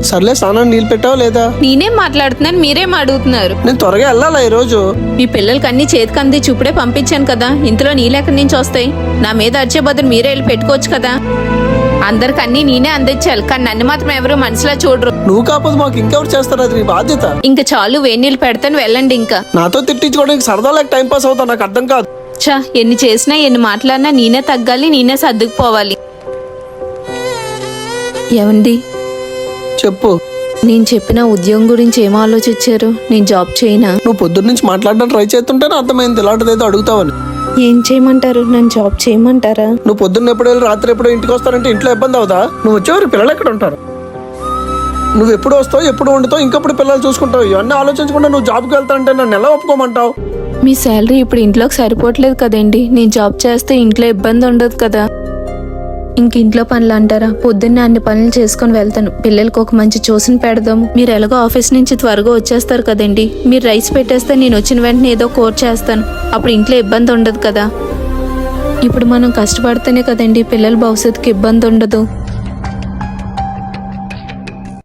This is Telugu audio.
సర్లే, స్నానం నీళ్ళు పెట్టావా లేదా? నేనేం మాట్లాడుతున్నాను, మీరేం అడుగుతున్నారు? నేను త్వరగా వెళ్ళాలా ఈరోజు? మీ పిల్లలకి అన్ని చేతికి అంది చూపుడే పంపించాను కదా, ఇంతలో నీళ్ళెక్కడి నుంచి వస్తాయి? నా మీద వచ్చే బదులు మీరే వెళ్ళి పెట్టుకోవచ్చు కదా. అందరికి అన్ని నేనే అందించాలి, కానీ నన్ను మాత్రం ఎవరు మనసులా చూడరు. నువ్వు కాకపోతే మాకు ఇంకెవరు చేస్తారు? అది నీ బాధ్యత. ఇంకా చాలు, వేడి నీళ్ళు పెడతాను, వెళ్ళండి. ఇంకా నాతో తిట్టించుకోవడానికి సరదా లేక టైం పాస్ అవుతా, నాకు అర్థం కాదు. చా, ఎన్ని చేసినా ఎన్ని మాట్లాడినా నేనే తగ్గాలి, నేనే సర్దుకుపోవాలి. ఏమండి, చెప్పు. నేను చెప్పిన ఉద్యోగం గురించి ఏం ఆలోచించారు? నేను జాబ్ చేయనా? నువ్వు పొద్దున్న నుంచి మాట్లాడడం ట్రై చేస్తుంటేనే అర్థమైంది ఇలాంటిదేదో అడుగుతావని. ఏం చేయమంటారు? నన్ను జాబ్ చేయమంటారా? నువ్వు పొద్దున్న ఎప్పుడు వెళ్ళి రాత్రి ఎప్పుడు ఇంటికి వస్తానంటే ఇంట్లో ఇబ్బంది అవుతా? నువ్వు వచ్చేవారు పిల్లలు ఎక్కడ ఉంటారు? నువ్వు ఎప్పుడు వస్తావు, ఎప్పుడు వండుతావు, ఇంకప్పుడు పిల్లలు చూసుకుంటావు? ఇవన్నీ ఆలోచించకుండా నువ్వు జాబ్కి వెళ్తానంటే నన్ను ఎలా ఒప్పుకోమంటావు? మీ శాలరీ ఇప్పుడు ఇంట్లోకి సరిపోవట్లేదు కదండి. నేను జాబ్ చేస్తే ఇంట్లో ఇబ్బంది ఉండదు కదా. ఇంక ఇంట్లో పనులు అంటారా? పొద్దున్నే అన్ని పనులు చేసుకుని వెళ్తాను. పిల్లలకు ఒక మంచి ట్యూషన్ పెడదాము. మీరు ఎలాగో ఆఫీస్ నుంచి త్వరగా వచ్చేస్తారు కదండి. మీరు రైస్ పెట్టేస్తే నేను వచ్చిన వెంటనే ఏదో కూర చేస్తాను. అప్పుడు ఇంట్లో ఇబ్బంది ఉండదు కదా. ఇప్పుడు మనం కష్టపడితేనే కదండి పిల్లల భవిష్యత్తుకి ఇబ్బంది ఉండదు.